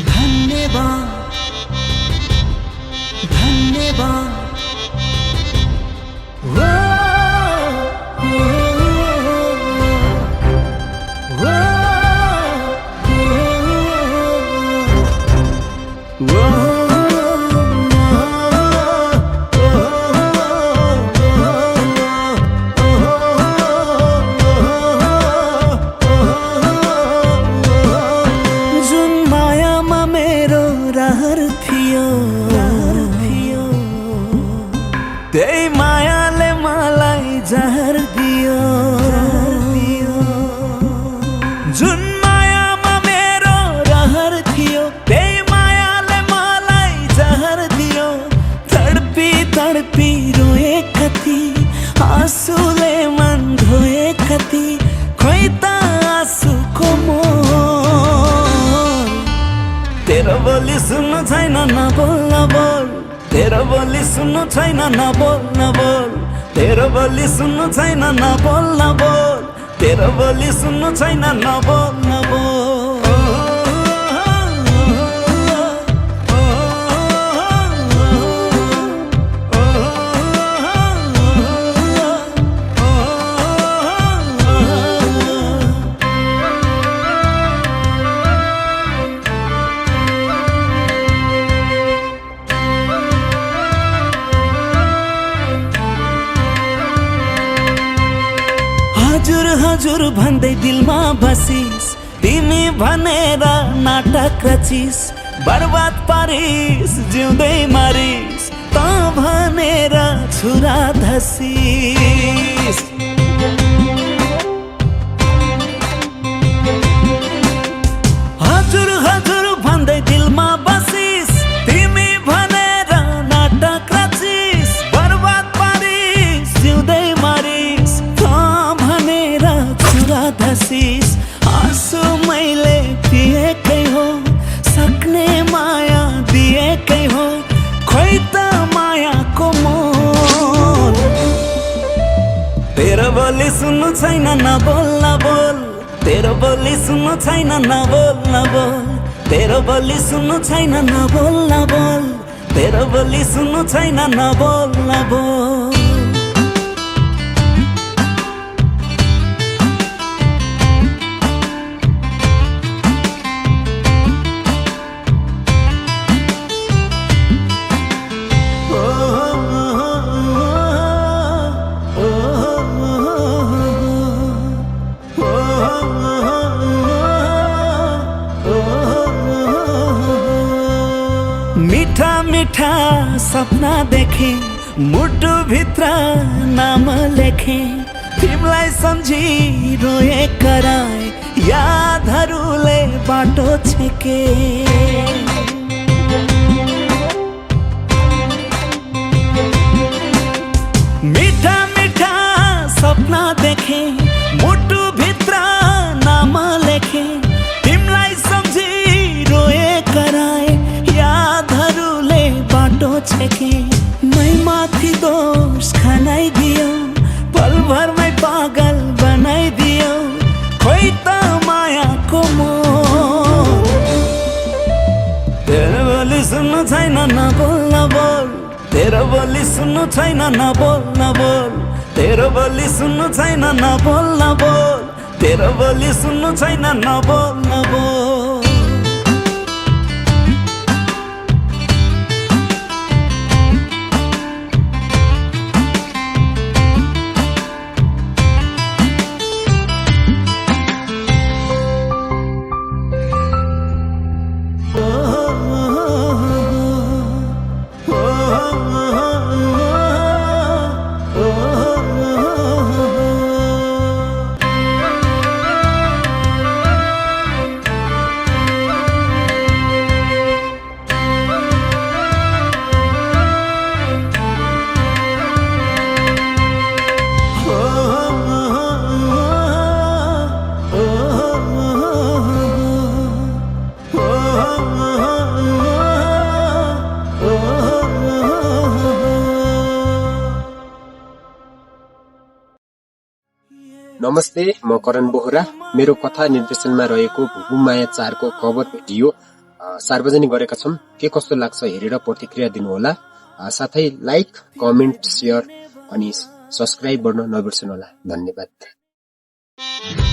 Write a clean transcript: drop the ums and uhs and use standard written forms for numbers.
धन्यवाद धन्यवाद ओ, ओ, ओ, ओ, ओ, त्यही मायाले मलाई जहर दियो जुन मायामा मेरो रहर थियो त्यही मायाले मलाई जहर दियो तडपी तडपी रोए कति आँसुले मन धोए कति खोइ त आँसुको मोल तेरो बोली सुन्नु छैन नबोल नबोल तेरो बोली सुन्नु छैन नबोल नबोल तेरो बोली सुन्नु छैन नबोल नबोल तेरो बोली सुन्नु छैन नबोल नबोल हजुर हजुर भन्दै दिलमा बसिस तिमी भनेर नाटक रचिस बर्बाद पारिस जिउँदै मारिस त भनेर छुरा धसिस हजुर हजुर भन्दै दिलमा बसिस तिमी भनेर नाटक रचिस बर्बाद पारिस जिउँदै मारिस धसिस आँसु मैले पिएकै हो सक्ने माया दिएकै हो खोइ त मायाको मोल तेरो बोली सुन्नु छैन नबोल नबोल तेरो बोली सुन्नु छैन नबोल नबोल तेरो बोली सुन्नु छैन नबोल नबोल तेरो बोली सुन्नु छैन नबोल नबोल मीठा मीठा सपना देखे मुटु भित्र नाम लेखे तिमीलाई सम्झी रोए कराए यादहरूले बाटो छेके मीठा मीठा सपना देखे मुटु भित्र नाम लेखे तिमीलाई सम्झी रोए कराए यादहरूले बाटो छेके मै माथि दोष खनाइदियो पलभरमै पागल बनाइदियो खोइ त मायाको मोल तेरो बोली सुन्नु छैन नबोल नबोल तेरो बोली सुन्नु छैन नबोल नबोल तेरो बोली सुन्नु छैन नबोल नबोल तेरो बोली सुन्नु छैन नबोल नबोल नमस्ते, म करण बोहरा। मेरो कथा निर्देशनमा रहेको भुभु माया 4 को कभर भिडियो सार्वजनिक गरेका छौं। के कस्तो लाग्छ हेरेर प्रतिक्रिया दिनुहोला। साथै लाइक, कमेन्ट, शेयर अनि सब्स्क्राइब गर्न नबिर्सनुहोला। धन्यवाद।